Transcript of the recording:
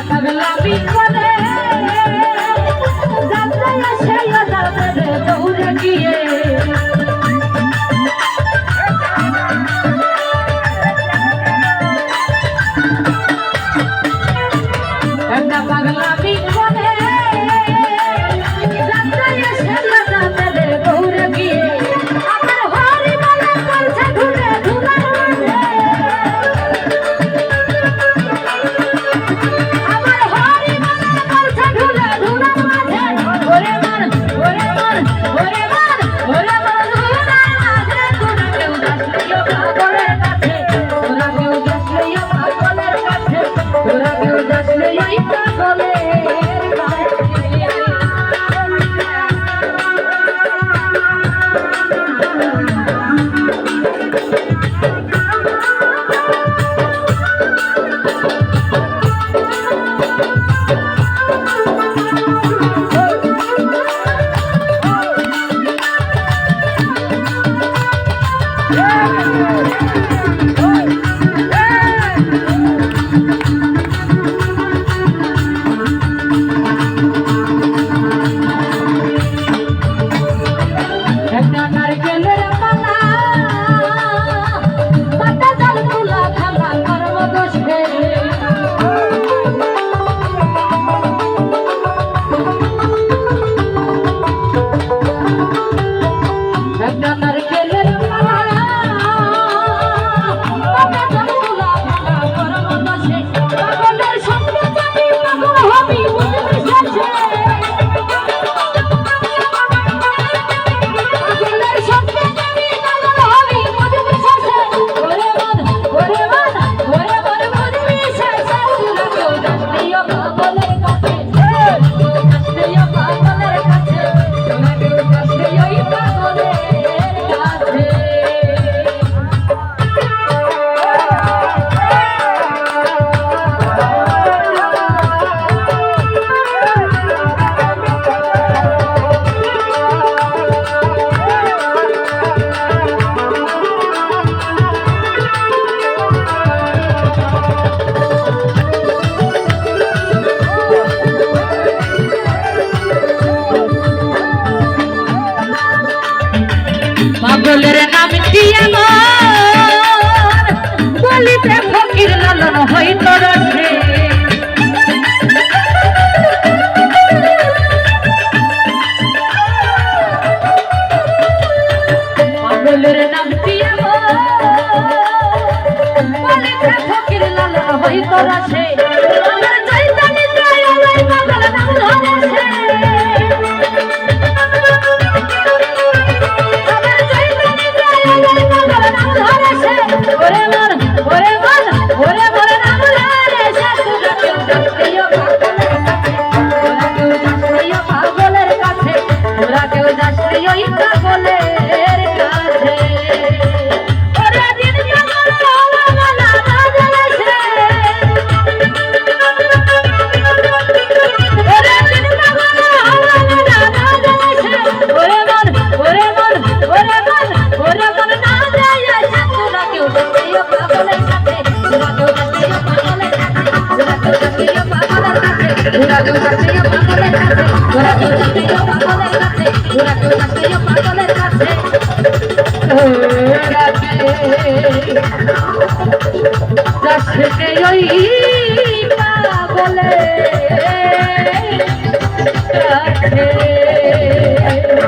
পাগলামি করে যাত্রায় আসে যাবে দৌড়ে গিয়ে একটা পাগলামি করে যাত্রায় আসে যাবে দৌড়ে গিয়ে আমার হরি বলে করছে ঘুরে ধুলার মাঝে আমার হরি বলে করছে ঘুরে ধুলার মাঝে ওরে মান ওরে মান ওরে মান ওরে মান ধুলার মাঝে তোরা কেউ যাসলিও পাগলের কাছে তোরা কেউ যাসলিও পাগলের কাছে তোরা কেউ যাসলিও পাগলের একটা নারকেলের পাতা পাতা জাল তুলা খালা করব দোষে একটা নারকেলের পাতা পাতা জাল তুলা খালা করব দোষে পাগলের সঙ্গে যাবি পাগল হবি বুঝবি শেষে পাগলের নামটি আমার বলিতে ফকির লালন হইতো রসে পাগলের নামটি আমার বলিতে ফকির লালন হইতো রসে আমার চৈতালি প্রায় আমার পাগল নাম ধরেছে ওরে মান ওরে মান ওরে ওরে নাম ধরেছে তোরা কেউ যাসলিও পাগলের কাছে তোরা কেউ যাসলিও পাগলের কাছে ওরে দিন পাগল হওয়া মালা না জ্বলেছে ওরে দিন পাগল হওয়া মালা না জ্বলেছে ওরে মান ওরে মান ওরে মান ওরে মান না জ্বলেছে তোরা কেউ যাসলিও পাগলের কাছে তোরা কেউ যাসলিও পাগলের কাছে তোরা কেউ যাসলিও পাগলের কাছে তোরা কেউ যাসলিও পাগলের কাছে তোরা কেউ যাসলিও পাগলের কাছে তোরা কেউ যাসলিও পাগলের কাছে